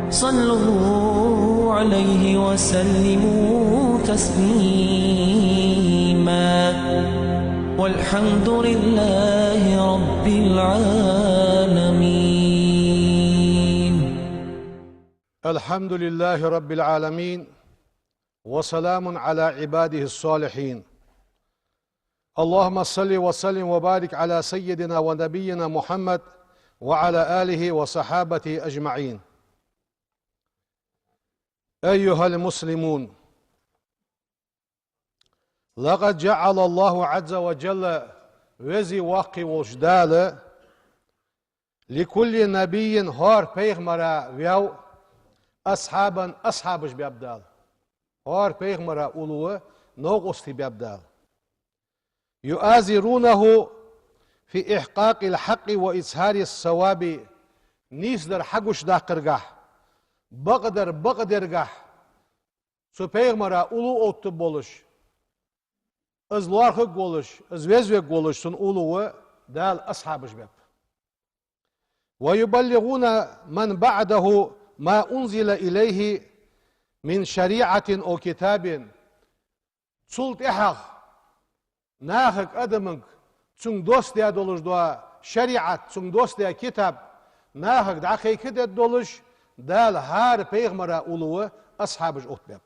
صلوا عليه وسلموا تسليما والحمد لله رب العالمين. الحمد لله رب العالمين وسلام على عباده الصالحين. اللهم صل وسلم وبارك على سيدنا ونبينا محمد وعلى آله وصحابته أجمعين. أيها المسلمون، لقد جعل الله عز وجل وزي واقي وجدال لكل نبي هار پیغمبر ويو أصحابش بيبدال هار پیغمبر أولوه نوغستی بيبدال يؤازرونه في إحقاق الحق وإظهار الصواب نيسدر حقش دا قرقح بقدرقح سو پیغمبر أولو أوتو بولش از لارخك بولش از وزوك بولش سن أولوه دال أصحابش بيب ويبلغون من بعده ما أنزل إليه من شريعة أو كتاب سلط إحق ناخك أدمك تسون دوست يا دولش دوا شريعة تسون دوست يا كتاب ناخك دعخي كده دولش دال هار بيغمرا أولوه أصحابش أتباب.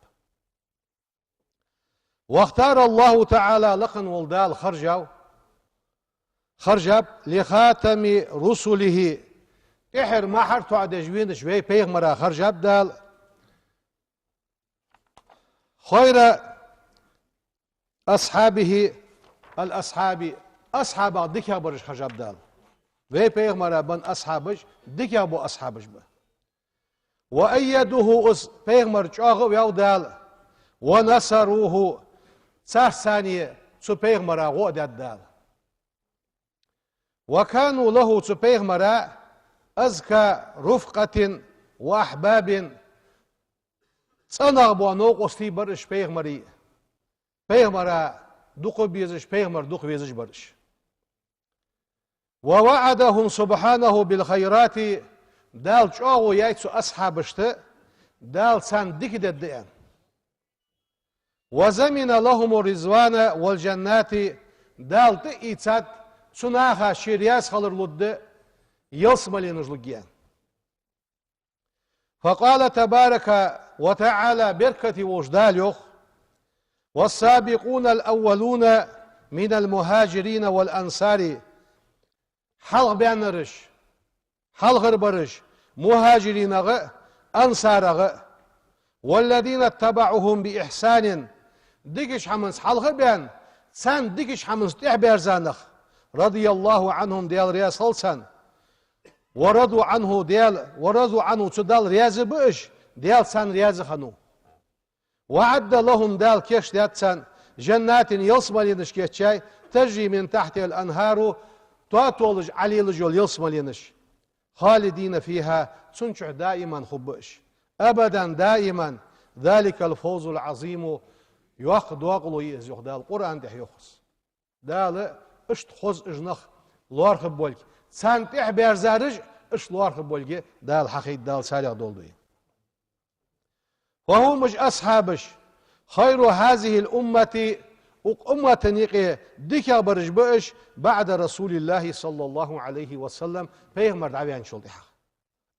واختار الله تعالى لقن والدال خرجاب لخاتم رسله إحر محر تعد جوين شوي بيغمرا خرجاب دال خير أصحابه الأصحابي أصحاب ديكا برش خرجاب دال وي بيغمرا بن أصحابش ديكا بو أصحابش با وأيده بيغمر جاغ ويو دال ونصروه ثانية سو بيغمرا غودت دال وكانوا له سو بيغمرا أزكى رفقة وأحباب صنع بو نوقستي برش بيغمري بيغمرا دوق بيزش بيغمر دوق بيزش برش ووعدهم سبحانه بالخيرات دال جاغو يايتسو أصحابشت دال سان ديك ددئن وزمن لهم الرزوان والجنات دال تئيتات سناخا شرياس خلر لد يلسمالي نجلقيان. فقال تبارك وتعالى بركة وجدال يخ والسابقون الأولون من المهاجرين والأنصار حلق بيانرش حلق برش مهاجرين أنصار والذين اتبعهم بإحسان ديكش حمنس حلق بيان سان ديكش حمنس تحبير زانخ رضي الله عنهم ديال رياس هلسان ورضوا عنه تدال رياز بئش ديال سان رياز خنو وعد لهم دال كيش ديال سان جنات يلسمالينش كيتشاي تجري من تحت الأنهار تواتولج علي لجول يلسمالينش خالدين فيها تنشع دائما خبئش أبدا دائما ذلك الفوز العظيم يوخد وقلو يزيخ دال القرآن ده يخص دال اشت خوز اجنخ لور خبولك سان تحبير زارج اش لور خبولك دال حقيد دال ساليق دولدوين وهو مش أصحابش خير هذه الأمة أمة نيقي ديكا برج بئش بعد رسول الله صلى الله عليه وسلم بيغمر دعويان شلطحة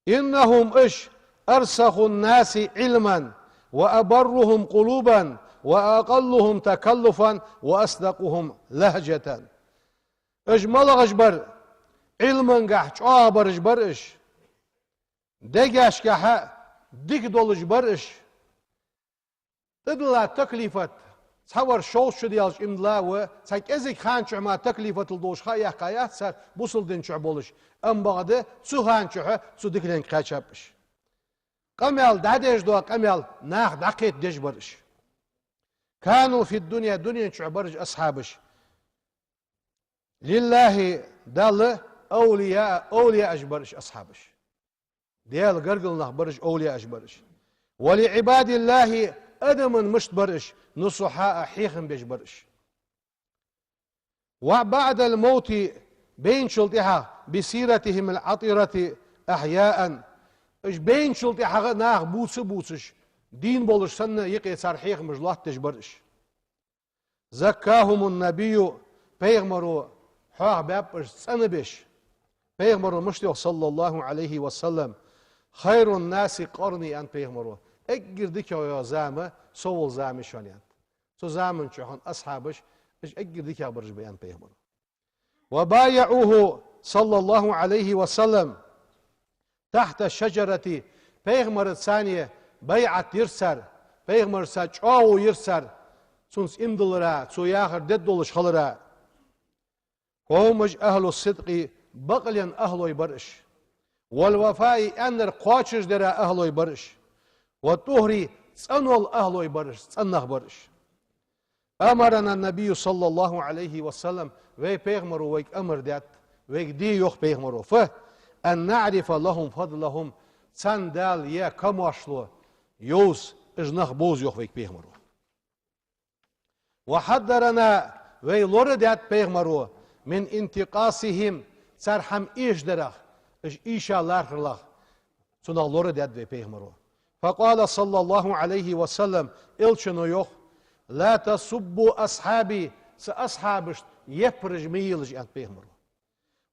إنهم أرسخ الناس علما وأبرهم قلوبا وأقلهم تكلفا وأصدقهم لهجة ملغش بر علما قح برج برش ديقاش قح ديك دولج برش تدلا تكلفة تصور شوش ديالش امدلاوه ساك ازيك خانش ما تكلفة الدوش خايا قايات سار بوصل دين بولش ام بعد سو خانش سو ديكلين قاچابش قميال داديش دوا قميال ناخ دقيت ديش برش كانوا في الدنيا دنيا برج اصحابش لله دال اولياء اجبرش اصحابش ديال قرقل نخبرش اولياء اجبرش ولعباد الله ادم مشت برش نصحاء حيخن بيش برش وبعد الموت بين شلطها بسيرتهم العطرة أحياء إش بين شلتي حقا ناخ بوسش دين بولش سنة يقي سارحيق مجلات تجبرش زكاهم النبي پیغمبرو حق بابش سنبش پیغمبرو مشتیق صلى الله عليه وسلم خير الناس قرني أن پیغمبرو اگر ديك يا زامه سول زامي شانيان سو زامن شحن أصحابش اگر ديك برج بيان پیغمبرو وبايعوه صلى الله عليه وسلم تحت الشجرة پیغمبر الثانية بيعة يرسر پیغمبر ساچاو يرسر سونس امدلرا سو ياخر ددولش خلرا قومج أهل الصدق بقلين أهلو يبرش والوفاء أنر قواتشش درا أهلو يبرش والطهري تسنول أهلو يبرش تسنخ برش أمرنا النبي صلى الله عليه وسلم وي پیغمبر ويك أمر دات ويك دي يوخ پیغمبر أن نعرف لهم فضلهم تسان دال يا كماشلو يوس اجنخ بوز يوخ ويك پیغمبر وحضرنا وي لوردات پیغمبر من انتقاصهم سرحم إيش درخ إيش الله خلق سنغ لوردات وي پیغمبر فقال صلى الله عليه وسلم إلشنو يوخ لا تسبوا أصحابي سأصحابش يفرج ميلج أنت پیغمبر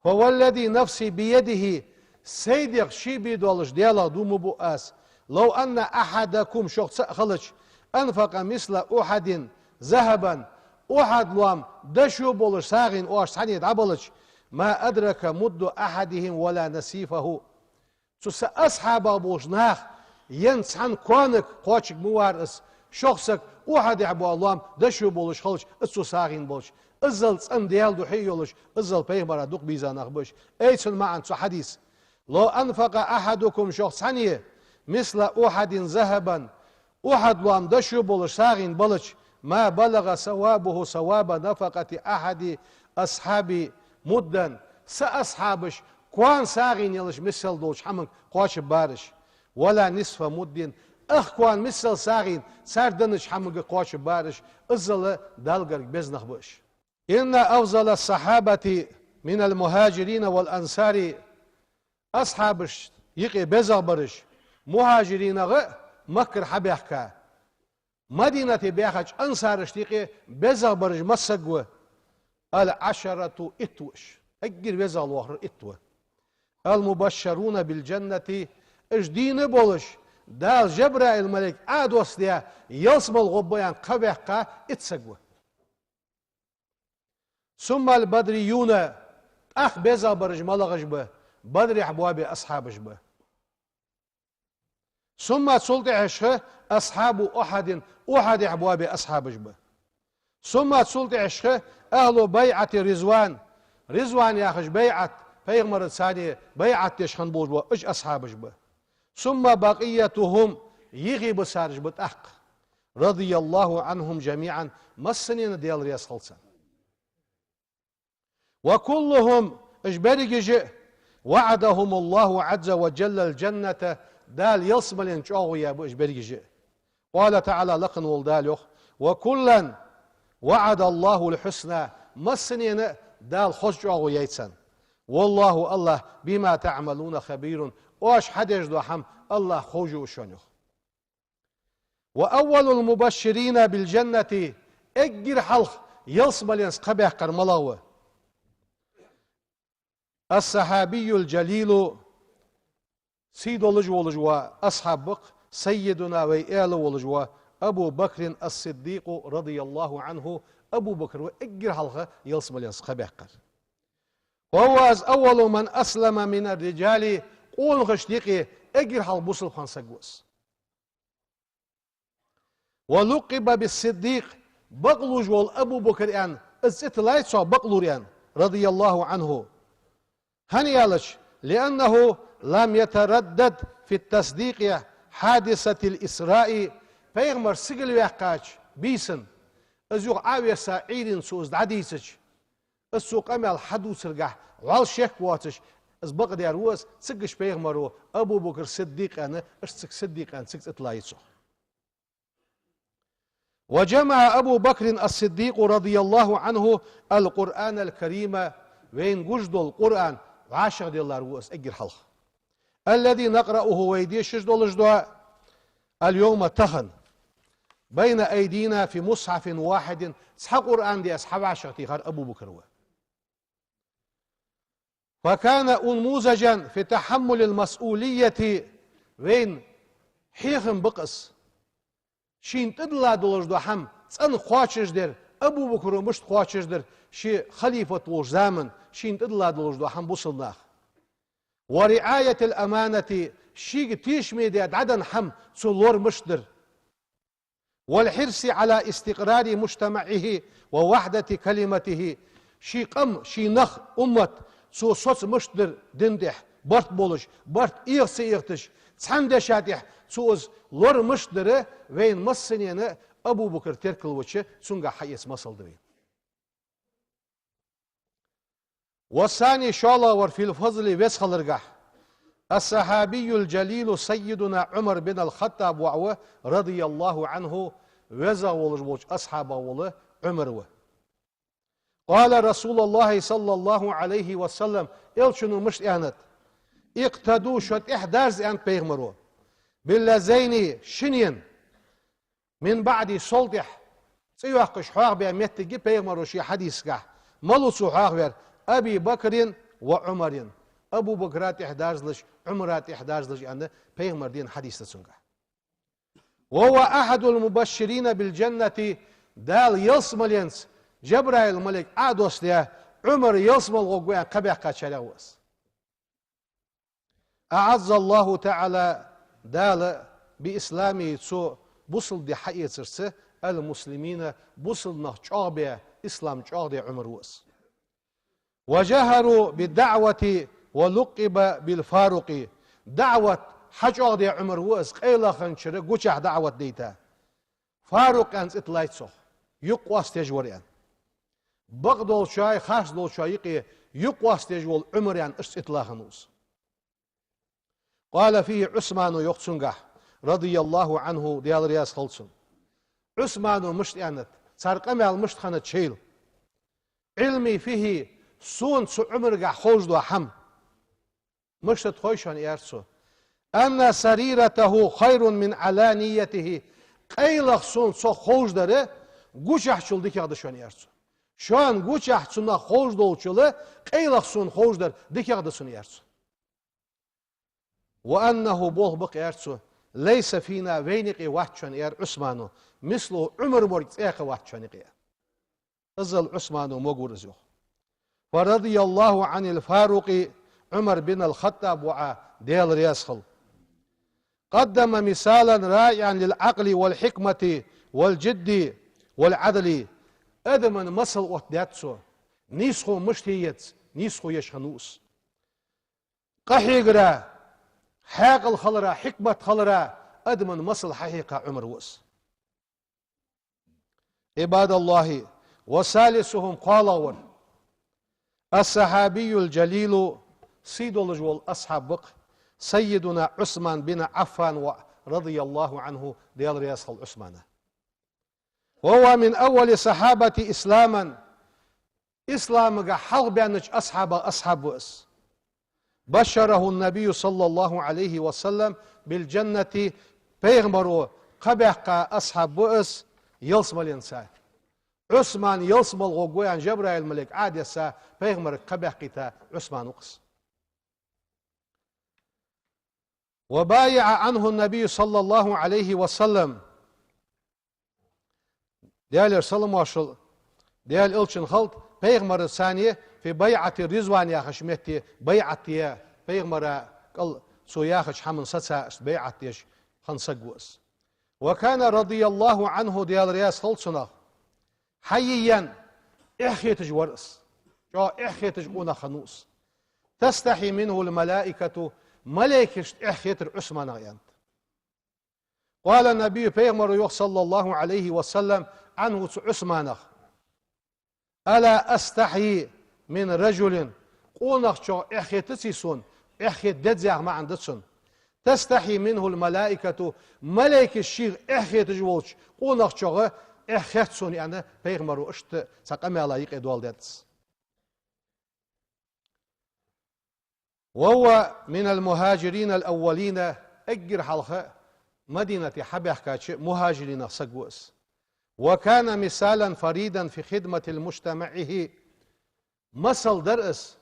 فوالذي نفسي بيده سيدق شي بيدولش ديالا دوم بؤاس لو أن أحدكم شخص خلج أنفق مثل أحد ذهبا أحد لوام دشو بولش ساغين أوش سانيد عبلش ما أدرك مد أحدهم ولا نسيفه سو أصحاب بولش ناخ ينسحن كونك قواتشك موارس شخصك أحد عبو اللهم دشو بولش خلج أسو ساغين بولش ازل تسن ديال دو حيولش ازل بيغمرا دوق بيزان اخبش ايتسن معن سو حديث لو انفق احدكم شخص ثانية مثل احد ذهبا احد لام دشو بولش ساغين بلش ما بلغ ثوابه ثواب نفقة احد اصحابي مدا ساصحابش كوان ساغين يلش مثل دوش حمن قواش بارش ولا نصف مد اخوان مثل ساغين ساردنش حمن قواش بارش ازل دالغر بزنخ بش إن أفضل الصحابة من المهاجرين والأنصار أصحابش يقي بزغ برش مهاجرين غ مكر حبيحكا مدينة بيحج أنصارش يقي بزغ برش مسقوة العشرة إتوش أجر بزغ الوخر إتوة المبشرون بالجنة اجدين بولش دال جبرائيل الملك عادوس ديا يصم الغبيان قبيحكا اتسقوة ثم البدريون أخ بيزا برج ملغش به بدري حبوابي أصحابش به ثم سلطع عشخه أصحاب أحد حبوابي أصحابش به ثم سلطع عشخه أهل بيعة رزوان ياخش بيعة پیغمبر الثانية بيعة يشخن بوج به اج أصحابش به ثم بقيتهم يغي بسارج بتأحق رضي الله عنهم جميعا مسنين ديال رياس خلصان وكلهم اجبرج وعدهم الله عز وجل الجنة دال يصمل شوغيا اجبرج قال تعالى لقن والداليخ وكلا وعد الله الحسنى مسنين دال خوش شوغيا يتسن والله الله بما تعملون خبير واش حد يجدو حم الله خوجو شونيخ وأول المبشرين بالجنة اجر حلق يصمل قبح قرملاوه الصحابي الجليل سيد ولجوا أصحابك سيدنا وإيال ولجوا أبو بكر الصديق رضي الله عنه أبو بكر وإجر حلقة يلصم الينس خبيقر وهو أول من أسلم من الرجال قول غشتيقي إجر حلق بوصل خانسقوس ولقب بالصديق بقلوج والأبو بكر أن الستلايت بقلور رضي الله عنه هنيالش لأنه لم يتردد في التصديق حادثة الإسراء پیغمبر سجل ويحكاج بيسن ازيوغ عاوية سعيد سوز عديسش السوق امال حدو سرقح والشيخ واتش از بقد يروز سقش پیغمبرو أبو بكر صديق أنا اشتك صديق أنا سكت اطلاعيسو وجمع أبو بكر الصديق رضي الله عنه القرآن الكريم وين قجد القرآن وعاشق دي الله رؤوس اجر حلق الذي نقرأه ويديش دولجدوا اليوم تخن بين أيدينا في مصحف واحد صح قرآن دي أصحاب عشرتي خار أبو بكر فكان أنموذجا في تحمل المسؤولية وين حيخن بقص شين تدلا دولجدوا حم تسأن خواتشش در أبو بكر مشت خواتشش در شي خليفة لوج زامن شين تدلا دولجدوا حم بوصلناخ ورعاية الأمانة شي تيش ميديات عدن حم سلور مشدر والحرص على استقرار مجتمعه ووحدة كلمته شي قم شي نخ أمت سو صوت مشدر دندح برت بولش برت إيغس إيغتش تسحن شاتح سوز لور مشدر وين مصنين أبو بكر تركل وچه سنغا حيث مصل دوين والثاني شالا ورفي الفضل ويسخلرقح الصحابي الجليل سيدنا عمر بن الخطاب وعوه رضي الله عنه وزاولج أصحابه والله عمر قال رسول الله صلى الله عليه وسلم إلشنو مش إعنت اقتدوا شد إحدارز أنت بيغمرو باللذين شنين من بعد صلتح سيوحقش حواق بأميتك بيغمرو شي حديث كح ملو سوحاق بير أبي بكر وعمر أبو بكرات إحدارزلش عمرات إحدارزلش أن بيغمر دين حديث تسنقح وهو أحد المبشرين بالجنة دال يلسملينس جبرائيل الملك أعدوس ليه عمر يلسمل غوغوين قبيح قاتشاليوس أعز الله تعالى دال بإسلامي تسو بوصل دي حقيقة سرسة المسلمين بوصل نخ شعبه إسلام شعبه عمر وس وجهروا بالدعوة ولقب بالفاروق دعوة حج أغدي عمر وس قيلا خنشر قوشح دعوة ديتا فاروق أنس إطلايتسو يقوى استجوريان بغدول شاي خاص دول شايقي يقوى استجول عمريان اشت إطلاخنوس قال فيه عثمان يقصنقح رضي الله عنه ديال رياس خلصن عثمان مشت يانت صار قمع المشت خانت شيل علمي فيه سون سو عمر خوش دو حم مشت خوشان يارسو أن سريرته خير من علانيته قيلخ سون سو خوش داره قوشح شل ديك يغدشان يارسو شان قوشح سونا خوش دول شل قيلخ سون خوش در ديك يغدشان يارسو وأنه بوه بق يارسو ليس فينا وينقي وحشان يار عثمانو مثل عمر مرت ايخ وحشان يقيا ازل عثمانو موغور زيوخ فرضي الله عن الفاروق عمر بن الخطاب وعا ديال رياسخل قدم مثالا رائعا للعقل والحكمة والجد والعدل ادمن مصل وحداتسو نيسخو مشتيت نيسخو يشخنوس قحيقرا حاقل خلرا حكمة خلرا ادمن مصل حقيقة عمر وس عباد الله وثالثهم قالوا الصحابي الجليل سيد الجول أصحاب بق سيدنا عثمان بن عفان رضي الله عنه ديال رياس عثمان وهو من أول صحابة إسلاما إسلام حلق بأنك أصحاب بؤس بشره النبي صلى الله عليه وسلم بالجنة بيغمرو قبح أصحاب بؤس يلسم الإنسان عثمان يلسم الغوغويان جبرائيل الملك عاد يسا بيغمر قبح قتا عثمان وقس وبايع عنه النبي صلى الله عليه وسلم ديال سلم واشل ديال إلشن خلط بيغمر الثانية في بيعة الرزوان يا خشمتي بيعة بيغمر قل سو ياخش حمن ستسا بيعة يش خنسقوس وكان رضي الله عنه ديال رياس خلصنا حييا احيتج ورس جو احيتج اونا خنوس تستحي منه الملائكة ملائكة احيتر عثمان غيانت قال النبي بيغمر صلى الله عليه وسلم عنه عثمان ألا أستحي من رجل قونخ جو احيتسيسون احيت ددزاغ ما عندسون تستحي منه الملائكة ملائكة الشيخ احيت جوالش قونخ جو احيتسون يعني بيغمرو اشت ساقامي على يقي دوال دادس وهو من المهاجرين الأولين أجر حلقة مدينة حبيحكاتش مهاجرين سقوس، وكان مثالا فريدا في خدمة المجتمعه. مثل درس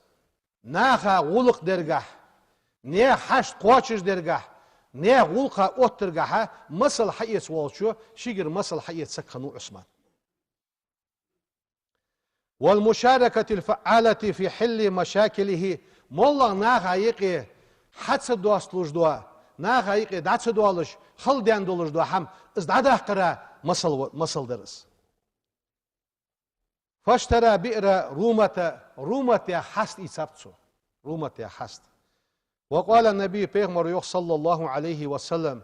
ناخا غلق درجح نيه حشت قواتش درجح نيه غلقا اوت درجحها مثل حيث والشو شجر مثل حيث سكنو عثمان. والمشاركة الفعالة في حل مشاكله. مولا ناخا يقي حدث دوستلوش دوا ناخا يقي داتس دوالش خل ديان دولش دوا هم ازداده قرا مثل درس. فاشترى بئر رومة حست إسابتسو رومة حست. وقال النبي بيغمر صلى الله عليه وسلم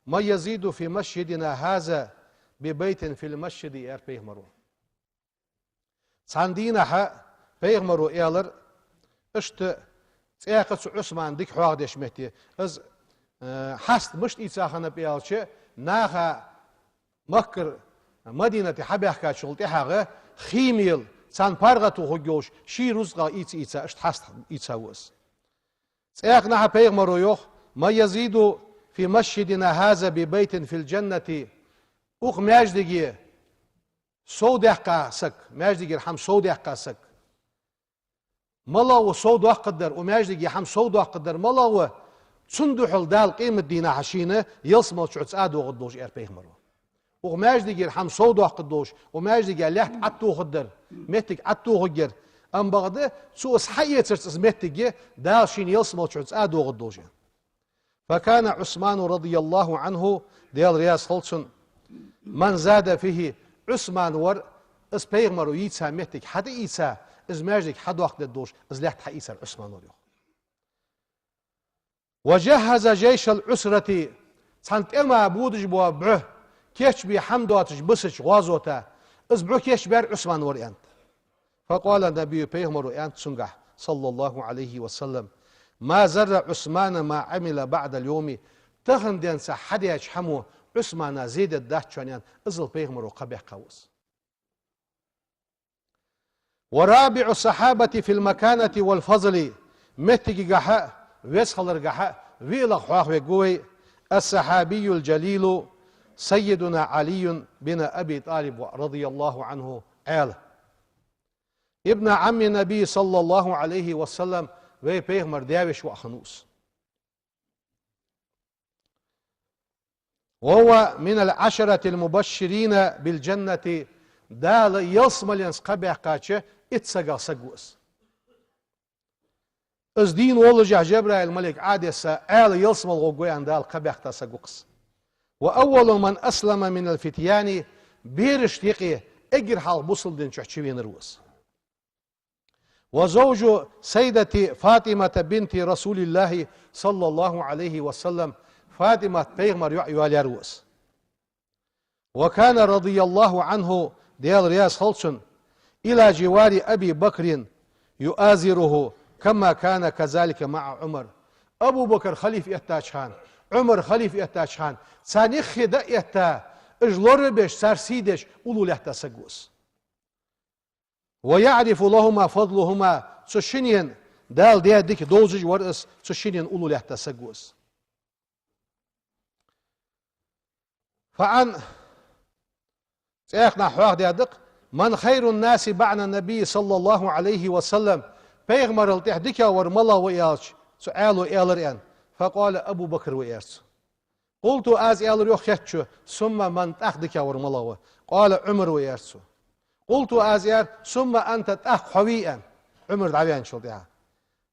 ما يزيد في مسجدنا هذا ببيت في المسجد يا بيغمرو. ساندينا ها بيغمرو إيالر اشت تياقص عثمان ديك حواغ ديشمتي از حست مشت إيساخنا بيالش ناخا مكر مدينة حبيحكا شغلتها خيميل سان بارغتو هجوش شي رزقا إيتسا اشت حست إيتسا وس. سيقنع بيغمرو يوخ ما يزيد في مسجدنا هذا ببيت في الجنة اوخ ماجدگي سودحقا سك ماجدگي رحم سودحقا سك ملاو سودح قدر وماجدگي حم سودح قدر ملاو تسندحل دال قيمة دينا حشينة يلسمل شعوت آدو غدوش اير بيغمرو وماجدگي رحم سودح قدوش وماجدگي لحت عطو خدر مهتك عطو خجر ام بغده سو اسحيه ترس مهتگي دال شين يلسمل شعوت آدو غدوش. فكان عثمان رضي الله عنه ديال رياس خلصن من زاد فيه عثمان ور اس بيغمرو يتسا مهتك حد يتسا از ماجدك حد وقت الدوش از لحت حيسر عثمان وريو. وجهز جيش العسرة سانت اما بودج بوا بره كيش بي حمدواتش بسش غازوتا از برو كيش بير عثمان ور انت. فقال النبي بيغمرو انت سنجح صلى الله عليه وسلم ما زر عثمان ما عمل بعد اليوم تخن دينسا حد يجحمو عثمان زيد الدهت شانيان ازل بيغمرو قبيح قوس. ورابع الصحابة في المكانة والفضل متجي قحاء ويسخلر قحاء ويلغ حواخ ويقوي الصحابي الجليل سيدنا علي بن أبي طالب رضي الله عنه قال ابن عم النبي صلى الله عليه وسلم وي بيغمر داوش وأخنوس. وهو من العشرة المبشرين بالجنة دال يلسمل ينس قبيح قاتشه اتسقا سقوس. از دين ولجع جبرائيل الملك عادسة آل يلسمل غوغوين دال قبيح تسقوس. وأول من أسلم من الفتيان بيرش تيقي اجر حال بوصل دين شحشوين روس. وزوج سيدة فاطمة بنت رسول الله صلى الله عليه وسلم فاطمة بيغمر يعيوالي روس. وكان رضي الله عنه ديال رياس خلصن إلى جوار أبي بكر يؤازره كما كان كذلك مع عمر. أبو بكر خليف يتاجخان عمر خليف يتاجخان سانيخ دا يتا اجلور بش سارسيدش أولو لحتا سقوس. ويعرف لهما فضلهما تشينين دال ديال ديك دوزج ورأس تشينين أولو لحتا سقوس. فعن سيخنا حواق ديادق من خير الناس بعد النبي صلى الله عليه وسلم بيغمر التحديك ورملا ويالش سؤالو إيالرين. فقال أبو بكر ويالش قلت از إيالر يخيتشو ثم من تأخدك ورملا قال عمر ويالش قلت از إيال ثم أنت تأخ حويئا عمر دعوين شلطها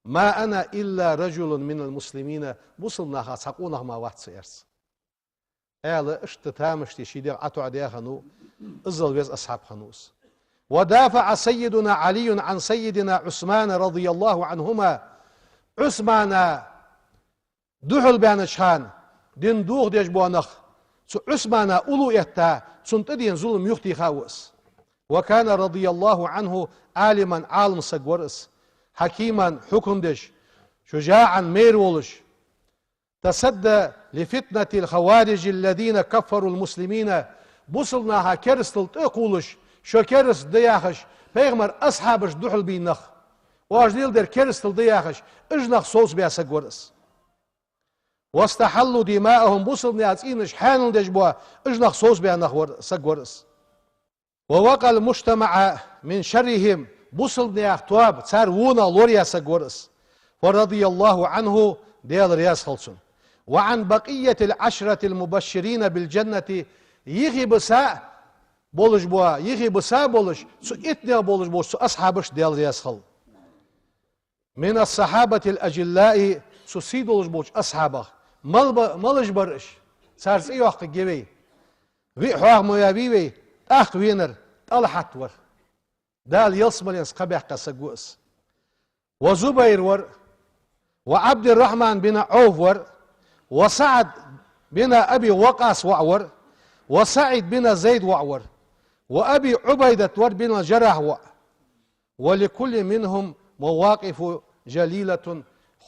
ما أنا إلا رجل من المسلمين بصلنا خاصقونا ما واتس إيرس إيال اشتتامشتي شيدي عطو عديا خنو ازل بيز أصحاب خنوس. ودافع سيدنا علي عن سيدنا عثمان رضي الله عنهما. عثمان دحل بان شان دين دوغ ديش بوانخ عثمان أولو يتا سنتدين ظلم يختي خاوس. وكان رضي الله عنه عالما عالم سقورس حكيما حكمدش شجاعا ميرولش تصدى لفتنة الخوارج الذين كفروا المسلمين بوصلناها كرس تلتقولش شو كرس دياخش بيغمر أصحابش دحل بينخ واجديل در كرستل دياخش اجنخ صوص بياسا قرس واستحلوا دماءهم بوصل ناس إنش حانل دجبوا اجنخ صوص بيانخ سقورس ووقع المجتمع من شرهم بوصل ناخ تواب صار وونا لوريا سقورس فرضي الله عنه ديال رياس خلصن وعن بقية العشرة المبشرين بالجنة يغي بسا بولش بوا يغي بسا بولش سو اتنيا بولش بولش سو أصحابش ديال رياس خل من الصحابة الأجلاء سو سيدولش بولش أصحابه ملش برش سارس اي وقت جيبي في حواغ مويابيبي اخ وينر طلحت ور دال يلصمر ينسقبح قسقوس وزبير ور وعبد الرحمن بن عوف ور وسعد بن ابي وقاص وعور وسعيد بن زيد وعور وابي عبيدة ور بن جرح ولكل منهم مواقف جليلة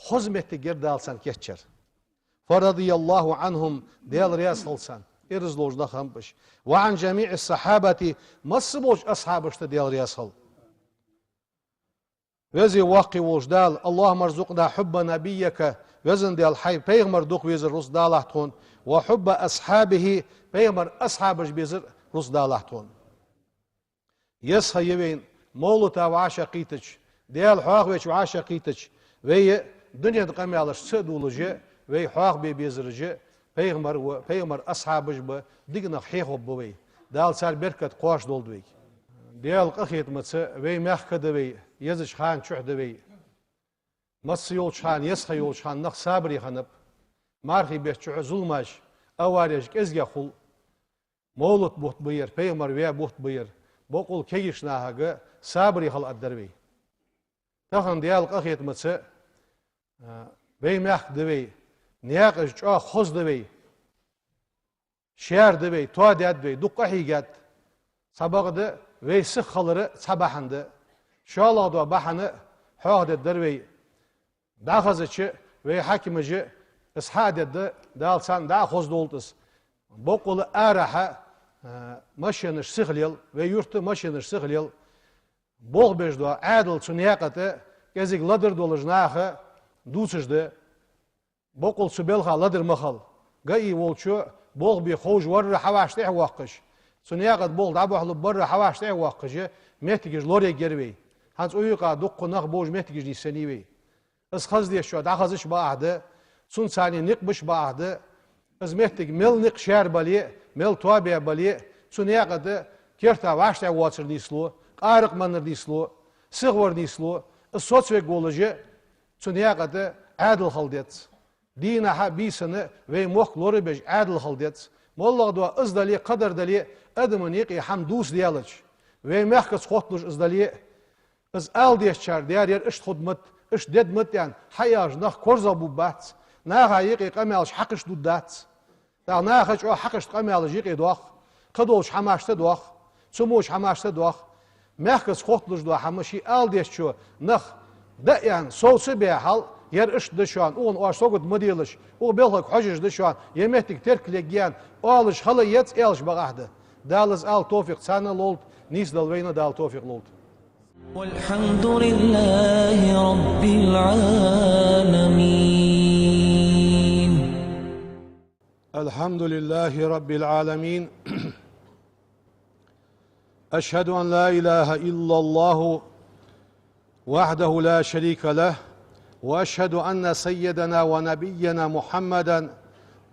خزمة جردال سان كيتشر فرضي الله عنهم ديال رياس خلصان إرزلوش دخمبش وعن جميع الصحابة مصبوش أصحابش ديال رياس خل وزي واقي وجدال اللهم ارزقنا حب نبيك وزن ديال حي بيغمر دوق ويزر رس دالحتون وحب أصحابه بيغمر أصحابش بيزر رس دالحتون يسخى يبين مولتا وعاشقيتش ديال حواغوش وعاشقيتش وي دنيا دقامي على سدولجي وي حواغ بيزرجي بيغمر أصحابش با ديگنا حيخو بوي دال سار بركت قواش دولدوي ديال قخيت متس وي مخ كدوي يزش خان چوح دوي مس يول شان يسخ يول شان نخ صابري خنب مارخي بيش چوح ظلماش اواريش ازگا خل مولت بوت بير بيغمر ويا بوت بير بوقل كيش ناهاگه صابري خل ادروي تخن ديال قخيت متس وي مخ دوي نياقش چا خوز دوي شهر دوي تو داد دوي دقه هيگات سبقده وي سخلره صباحنده شالا دو بحنه حاده دروي داخزچ وي حاكمجي اسحاد دال سان دا خوز دولتس بوقل ارها ماشينش سخليل وي يورت ماشينش سخليل بوغ بيجدو عادل سنياقته كزيك لدر دولجناخه دوسجده بوقل سبيلها لدر مخل جاي ولشو بوغ بيخوج ور حواش تاع واقش سنياقت بوغ دابو حلب بر حواش تاع واقش ميتيج لوري جيربي هانس اويقا دق نخ بوج ميتيج دي سنيوي اس خز دي شو دا خزش بعد سن ثاني نقبش بعد از ميتيج مل نق شهر بالي مل توابع بالي سنياقت كيرتا واش تاع واتر ديسلو قارق منر ديسلو صغور ديسلو الصوت ويقولجي سنياقت عادل خلدت دينا بيسنة وي موخ لوري بيج عادل خلدت والله دوا ازدالي قدر دالي ادمن يقي حمدوس ديالج وي مخكس خوتلج ازدالي از ال ديش چار ديار ير اشت خدمت اشت ددمت يعني حياج نخ كورزا بوبات ناها يقي قمالش حقش دودات دا ناها او حقش قمالج يقي دوخ قدوش حماشته دوخ سموش حماشته دوخ مخكس خوتلج دوا حمشي ال ديش چو نخ دا يعني صوصي بحال yer iş dışan, on o sogut modeliş, o belhak hacıj dışan, yemektik terklegiyan, o alış halı yet elş bağahdı. Dalız al tofik sana lolt, nis dal veyna dal tofik lolt. والحمد لله رب العالمين. Elhamdülillahi Rabbil alemin. Eşhedü en la ilahe illallahu vahdehu la şerike leh. واشهد ان سيدنا ونبينا محمدا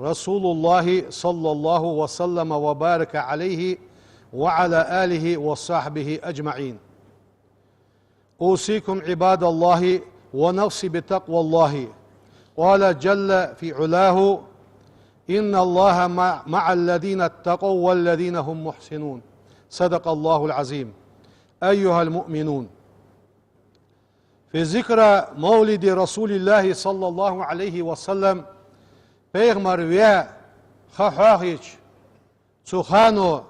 رسول الله صلى الله وسلم وبارك عليه وعلى اله وصحبه اجمعين. اوصيكم عباد الله ونفسي بتقوى الله. قال جل في علاه ان الله مع الذين اتقوا والذين هم محسنون. صدق الله العظيم. ايها المؤمنون، في ذكرى مولد رسول الله صلى الله عليه وسلم بيغمر ويا خاخيج سخانو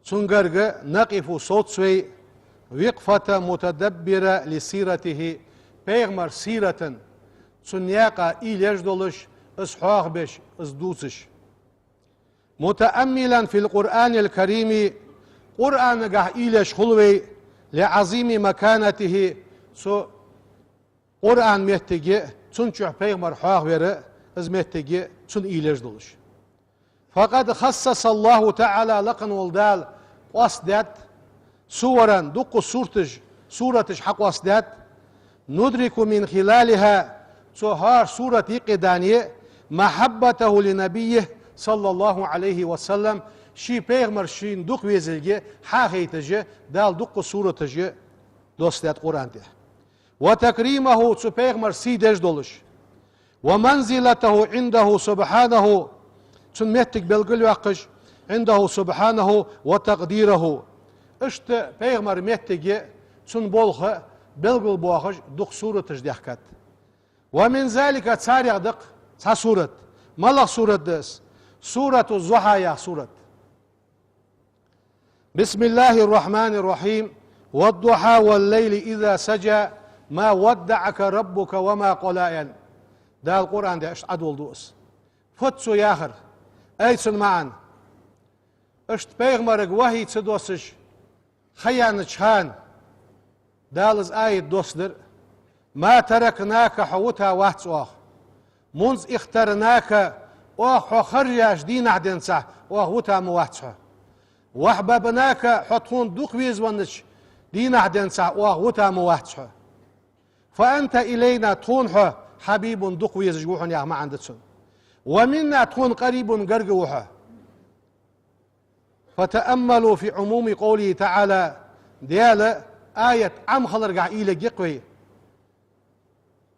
سنجرج نقف صوتسوي وقفة متدبرة لسيرته بيغمر سيرة سنياقا إيليش دولش اسحاق بش اسدوسش متأملا في القرآن الكريم قرآن قاه إيليش خلوي لعظيم مكانته سو Kur'an mettegi çünkü peygamber hak veri iz mettegi çün iyileş doluş. Fakat hassasallahu Teala lakın oldal wasdat suwaran duqu suratish haq wasdat nudriku min khilaliha har surati qidaniye mahabbatahu li nabiyyih sallallahu aleyhi ve sellem şi peygamber şin duq vezilge haqiytici dal duqu suratici dostat Kur'an'da. وتكريمه تبيغمر سيدج دولش ومنزلته عنده سبحانه تنمتك بالقل وقش عنده سبحانه وتقديره اشت بيغمر متك تنبولخ بالقل بوخش دق سورة تجديحكت ومن ذلك تسارع دق سورة ملغ سورة دس سورة الضحى يا سورة بسم الله الرحمن الرحيم والضحى والليل إذا سجى ما ودعك ربك وما قلائن ده القرآن ده اشت عدول دوس فتسو ياخر ايتسن معن اشت بيغمرق وهي تدوسش خيان چهان دالز آية دوسدر ما تركناك حوتها واتسوخ منذ اخترناك اوخ خرجاش دين عدن صح اوخ وتا مواتسوخ واحببناك حطون دوق ويز ونش دين عدن صح اوخ وتا مواتسوخ فأنت إلينا تكون حبيب دق ويزجوح يا ما عندتسن ومنا تكون قريب قرقوحة فتأملوا في عموم قوله تعالى ديال آية عم خلر قاعيلة جقوي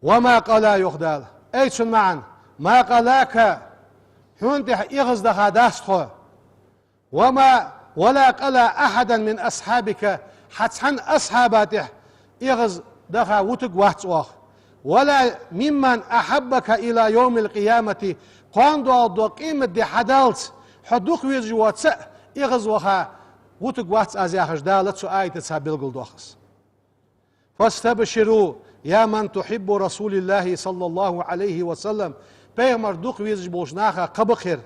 وما قلا يخدال أيتسن معا ما قلاك حونت إغز دخا داسخو ولا قلا أحدا من أصحابك حتى أصحاباته إغز دخا وتق واتسوخ ولا ممن أحبك إلى يوم القيامة قاندو دو قيمة دي حدالت حدوك ويزج واتسأ إغز وخا وتق واتس أزياخش دالت سو آية تسابيل قل دوخس فاستبشروا يا من تحب رسول الله صلى الله عليه وسلم بيغمر دوك ويزج بوشناخا قبخر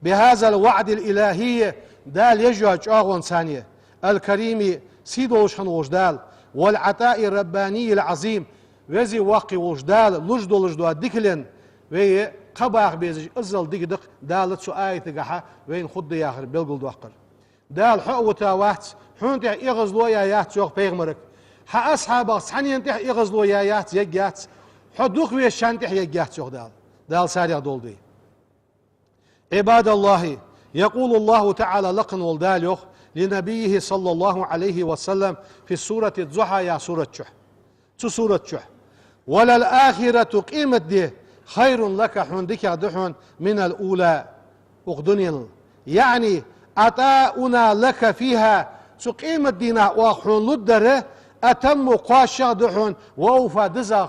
بهذا الوعد الإلهي دال يجوج أغوان ثانية الكريم سيدوش خنوش دال والعطاء الرباني العظيم وزي واقي وجدال لجدو ديكلن وي قباخ بيزج ازل ديك دالت سو آية تقحا وين خد ياخر بلقل دوخر دال حقوتا واحد حون تح إغزلو يايات سوق بيغمرك ها أصحابك سحنين تح إغزلو يايات يجات حدوخ ويشان تح يجات سوق دال سارع دولدي عباد الله يقول الله تعالى لقن والدال يخ لنبيه صلى الله عليه وسلم في سورة الضحى يا سورة شح سورة شح وللآخرة قيمة دي خير لك حندك دحون من الأولى أغدنين يعني أتاؤنا لك فيها قيمة دينا وحون لدره أتم قاشق دحون وأوفى دزغ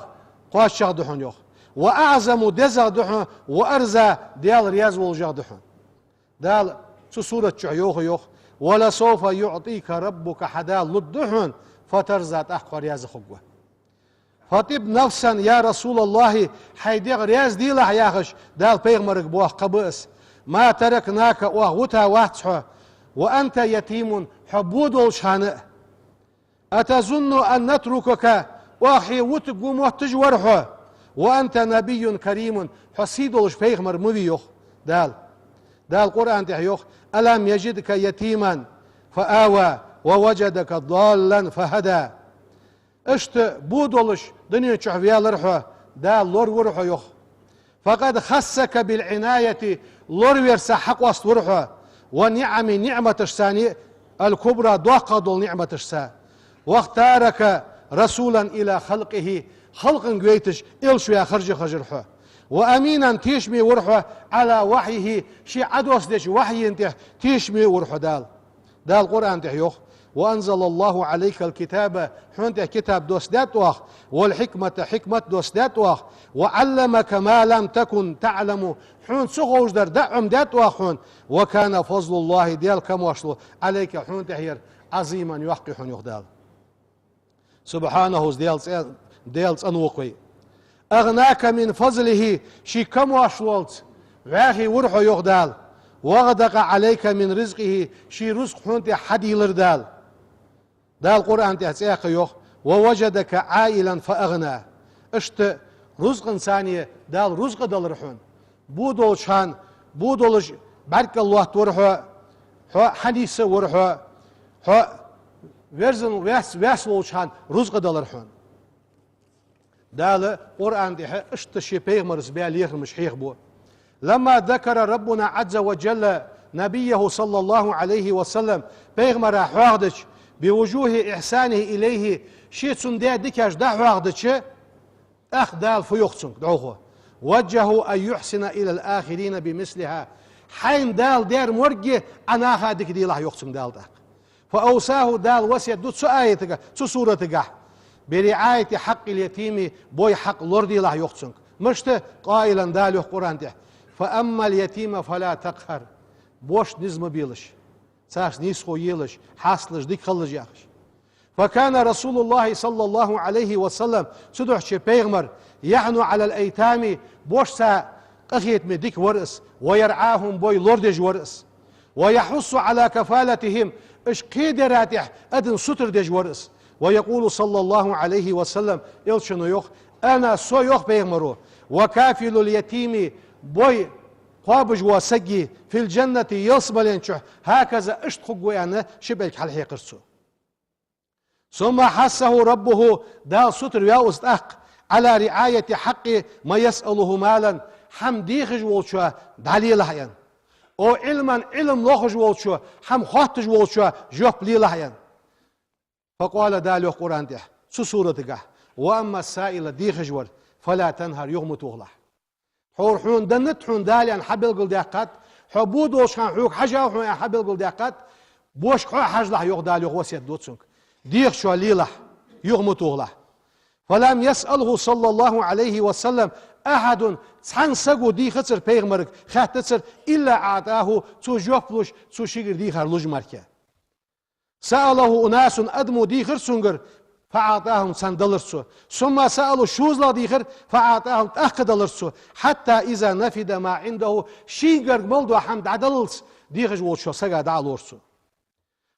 قاشق دحون يخ وأعظم دزغ دحون وأرزى ديال رياض والجغ دحون دال سورة شح يخ ولا سوف يعطيك ربك حدا للدحن فترزات أحقى رياز خقوة فطب نفسا يا رسول الله حيديق رياز دي لح ياخش دال بيغمرك بواه قبئس ما تركناك وغوتا واتحه وأنت يتيم حبود الشهناء أتظن أن نتركك وأخي وتقوم وتجورحه وأنت نبي كريم حسيد الشبيغمر مبيوخ دال القرآن تحيوخ ألم يجدك يتيما فآوى ووجدك ضالا فهدى اشت بودولش دنيا تشحفيا لرحه دال لور ورحه يخ فقد خسك بالعناية لور ويرسا حق وسط ورحه نعمة الثانية الكبرى دوقض نعمة السا واختارك رسولا إلى خلقه خلق قويتش إلشويا خرجرحه وأمينا تيشمي ورحه على وحيه شي عدوس ديش وحي انت تيشمي ورحه دال القرآن تحيوخ وأنزل الله عليك الكتاب حونت كتاب دوس داتوخ والحكمة حكمة دوس داتوخ وعلمك ما لم تكن تعلم حون سغوش در دعم داتوخ حون وكان فضل الله ديال كم وشلو عليك حون تحير عظيما يوحقي حون يخدال سبحانه ديال أنوقي أغناك من فضله شي كم وشلولت واخي ورحو يخدال وغدق عليك من رزقه شي رزق حونت حدي لردال القرآن تحسيق يخ ووجدك عائلا فأغنى اشت رزق إنسانية دال رزق دلرحون بودول شان بودولش بارك الله تورحو حديث ورحو verzen weswolchan ruzgadalırhun. Dâle Kur'an diye işte şey peygamberiz beğenirmiş heyh bu. Lama zekara Rabbuna azze ve celle nebiyehu sallallahu aleyhi ve sellem peygambere huagdıç bi vujuhi ihsanihi ileyhi şeytsun diye dikaj da huagdıçı dal fuyuqsun doğu. Veccehu en yuhsina ilel ahirine bimisliha hayn dal der morgi ana hadik dilah yoksun dal da. فأوساه دال وسيا دوت سو آيتك سو سورتك برعاية حق اليتيم بوي حق لوردي الله يقصنك مشت قائلا دال القرآن ده فأما اليتيم فلا تقهر بوش نزم بيلش ساش نيسخو يلش حاصلش ديك خلج ياخش فكان رسول الله صلى الله عليه وسلم سدوح شي بيغمر يعنو على الأيتام بوش سا قخيت من ديك ورس ويرعاهم بوي لوردج ورس ويحث على كفالتهم اش قيدراتح ادن ستر دج ورس ويقول صلى الله عليه وسلم يلشنو يوخ انا سو يوخ بيغمرو وكافل اليتيم بوي قابج وسجي في الجنة يصبلنشح هكذا اشتخقوا يعني شبك حلحيقرسو ثم حسه ربه دا ستر يا استاق على رعاية حق ما يسأله مالا حمديخج والشوا دليل هين او علما علم لوخج والشوا حم خاطج والشوا جوب ليلهين فقال دالو قرآن ده سورة واما السائل ديخج ور فلا تنهر يغم تغلح حور حون دنت حون داليان حبل قل دقات حبود وشان حوك حاجة وحون حبل قل دقات بوش حو حاجلح يغ دالو غوسيت دوتسنك ديخ شو ليلح يغم تغلح فلم يسأله صلى الله عليه وسلم أحد تسحنسقو دي خسر بيغمرك خاتسر إلا أعطاه تو جوفلوش تو شيغر دي خرلوج مركا سأله أناس أدمو دي خرسونغر فأعطاهم سندلرسو ثم سألوا شوزلا دي خر فأعطاهم تأخدلرسو حتى إذا نفد ما عنده شيغر ملدو حمد عدلس دي خج وشو سقا دعلورسو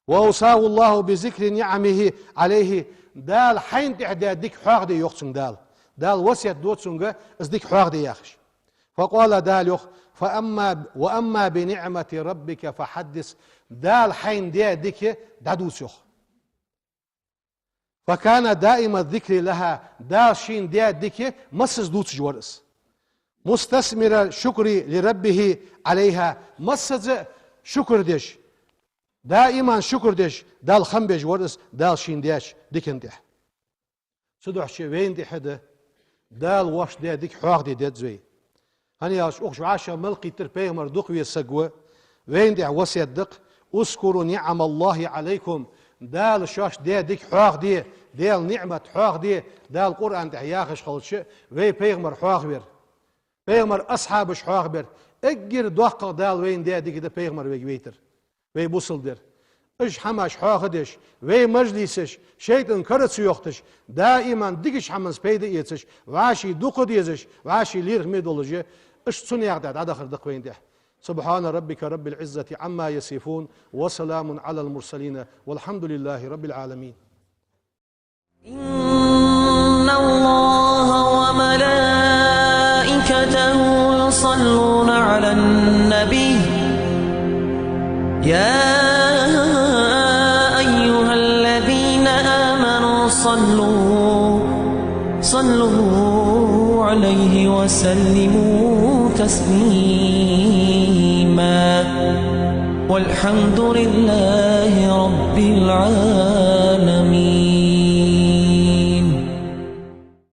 وأوصاه الله بذكر نعمه عليه دال حين تعداد ديك حاق دي يقسم دال وسيت دوتسونغا از ديك حاق دي ياخش فقال دال يخ وأما بنعمة ربك فحدث دال حين دي ديك دادوس يخ فكان دائما الذكر لها دال شين دي ديك مسز دوتس جورس مستثمر شكر لربه عليها مسز شكر ديش دائما شكر ديش دال خمبج ورس دال شين ديش ديكن ديح سدوح شي وين دي حدا دال واش دي ديك حواق دي ديت زوي هاني ياش اوخش عاشا ملقي تر بيغمر دقوي السقوة وين دي وسي الدق اذكروا نعم الله عليكم دال شاش دي ديك حواق دي دال نعمة حواق دي دال قرآن دي ياخش خلش وي بيغمر حواق بير بيغمر اصحابش حواق بير اجر دوق دال وين دي ديك ده بيغمر ويتر وي بوصلدر اش حماش حاخدش وي مجلسش شيطان كرتس يوختش دائما ديكش حمز بيد يتش واشي دوق ديزش واشي لير ميدولوجي اش سني يعداد على اخر دق وين ده سبحان ربك رب العزة عما يصفون وسلام على المرسلين والحمد لله رب العالمين إن الله وملائكته يصلون على النبي يا أيها الذين آمنوا صلوا عليه وسلموا تسليما والحمد لله رب العالمين.